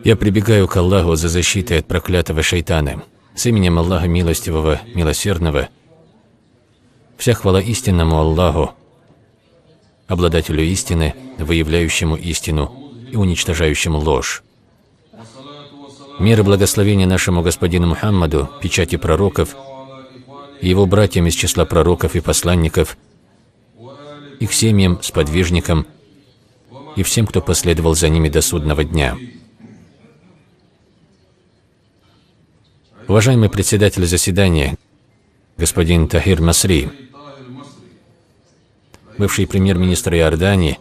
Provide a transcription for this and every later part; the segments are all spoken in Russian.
Я прибегаю к Аллаху за защитой от проклятого шайтана. С именем Аллаха Милостивого, Милосердного. Вся хвала истинному Аллаху, обладателю истины, выявляющему истину и уничтожающему ложь. Мир и благословение нашему господину Мухаммаду, печати пророков, и его братьям из числа пророков и посланников, их семьям, сподвижникам и всем, кто последовал за ними до судного дня. Уважаемый председатель заседания, господин Тахир Масри, бывший премьер-министр Иордании,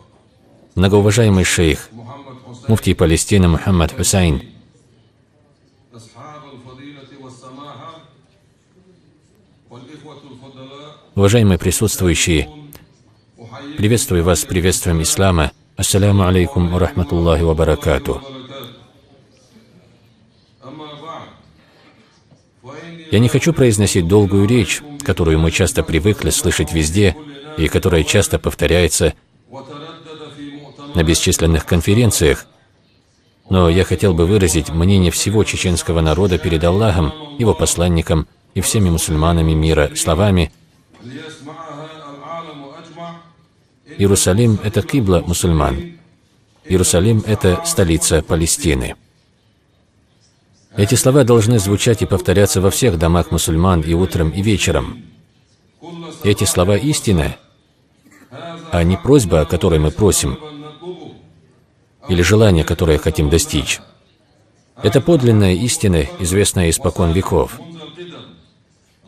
многоуважаемый шейх, муфтий Палестины Мухаммад Хусайн, уважаемые присутствующие, приветствую вас приветствием ислама. Ассаляму алейкум ва рахматуллахи ва баракату. Я не хочу произносить долгую речь, которую мы часто привыкли слышать везде и которая часто повторяется на бесчисленных конференциях, но я хотел бы выразить мнение всего чеченского народа перед Аллахом, его посланником и всеми мусульманами мира словами: Иерусалим – это кибла мусульман. Иерусалим – это столица Палестины. Эти слова должны звучать и повторяться во всех домах мусульман и утром, и вечером. Эти слова истина, а не просьба, о которой мы просим, или желание, которое хотим достичь. Это подлинная истина, известная испокон веков.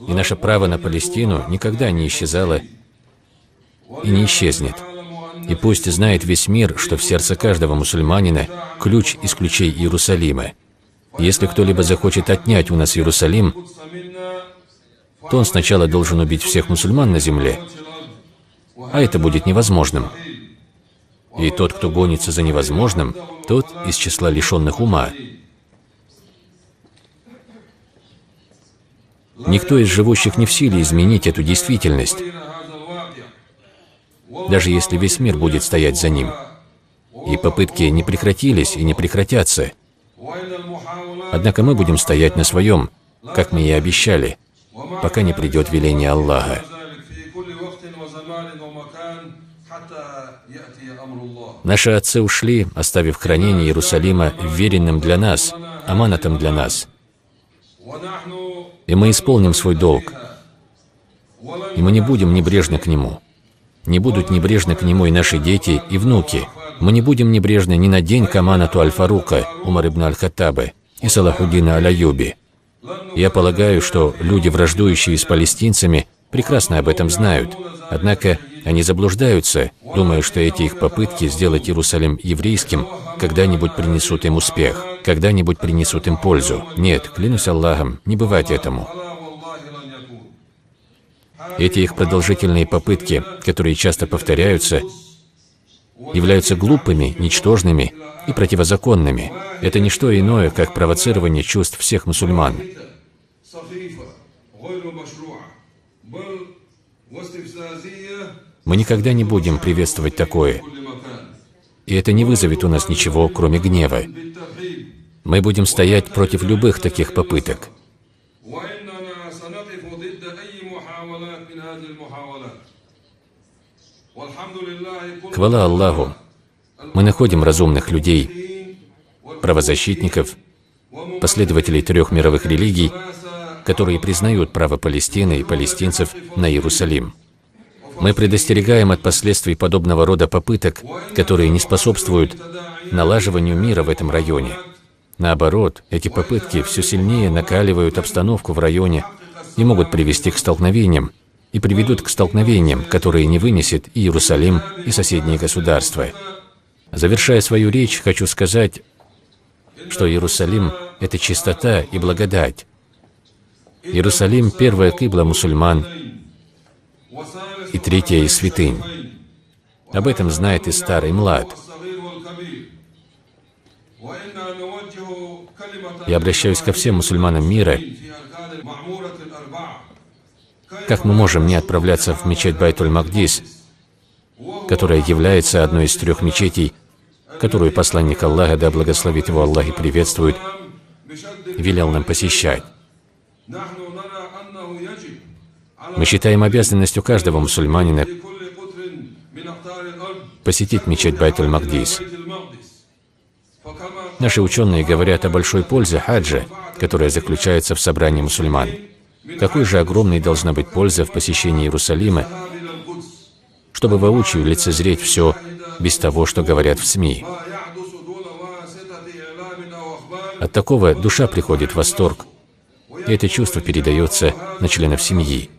И наше право на Палестину никогда не исчезало и не исчезнет. И пусть знает весь мир, что в сердце каждого мусульманина ключ из ключей Иерусалима. Если кто-либо захочет отнять у нас Иерусалим, то он сначала должен убить всех мусульман на земле, а это будет невозможным. И тот, кто гонится за невозможным, тот из числа лишенных ума. Никто из живущих не в силе изменить эту действительность, даже если весь мир будет стоять за ним. И попытки не прекратились и не прекратятся. Однако мы будем стоять на своем, как мы и обещали, пока не придет веление Аллаха. Наши отцы ушли, оставив хранение Иерусалима вверенным для нас, аманатом для нас. И мы исполним свой долг. И мы не будем небрежны к нему. Не будут небрежны к нему и наши дети, и внуки. Мы не будем небрежны ни на день к аманату Аль-Фарука, Умар ибн Аль-Хаттаба и Салахуддина Аль-Аюби. Я полагаю, что люди, враждующие с палестинцами, прекрасно об этом знают. Однако они заблуждаются, думая, что эти их попытки сделать Иерусалим еврейским когда-нибудь принесут им успех, когда-нибудь принесут им пользу. Нет, клянусь Аллахом, не бывать этому. Эти их продолжительные попытки, которые часто повторяются, являются глупыми, ничтожными и противозаконными. Это не что иное, как провоцирование чувств всех мусульман. Мы никогда не будем приветствовать такое, и это не вызовет у нас ничего, кроме гнева. Мы будем стоять против любых таких попыток. Хвала Аллаху! Мы находим разумных людей, правозащитников, последователей 3 мировых религий, которые признают право Палестины и палестинцев на Иерусалим. Мы предостерегаем от последствий подобного рода попыток, которые не способствуют налаживанию мира в этом районе. Наоборот, эти попытки все сильнее накаливают обстановку в районе и могут привести к столкновениям, и приведут к столкновениям, которые не вынесет и Иерусалим, и соседние государства. Завершая свою речь, хочу сказать, что Иерусалим – это чистота и благодать. Иерусалим – первая кибла мусульман и третья из святынь. Об этом знает и старый, и млад. Я обращаюсь ко всем мусульманам мира. Как мы можем не отправляться в мечеть Байтуль-Макдис, которая является одной из 3 мечетей, которую посланник Аллаха, да благословит его Аллах и приветствует, велел нам посещать. Мы считаем обязанностью каждого мусульманина посетить мечеть Байт-аль-Мақдис. Наши ученые говорят о большой пользе хаджа, которая заключается в собрании мусульман. Какой же огромной должна быть польза в посещении Иерусалима, чтобы воочию лицезреть все без того, что говорят в СМИ. От такого душа приходит в восторг, и это чувство передается на членов семьи.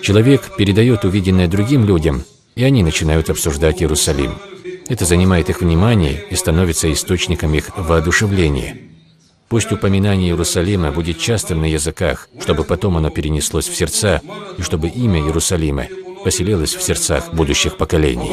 Человек передает увиденное другим людям, и они начинают обсуждать Иерусалим. Это занимает их внимание и становится источником их воодушевления. Пусть упоминание Иерусалима будет частым на языках, чтобы потом оно перенеслось в сердца, и чтобы имя Иерусалима поселилось в сердцах будущих поколений.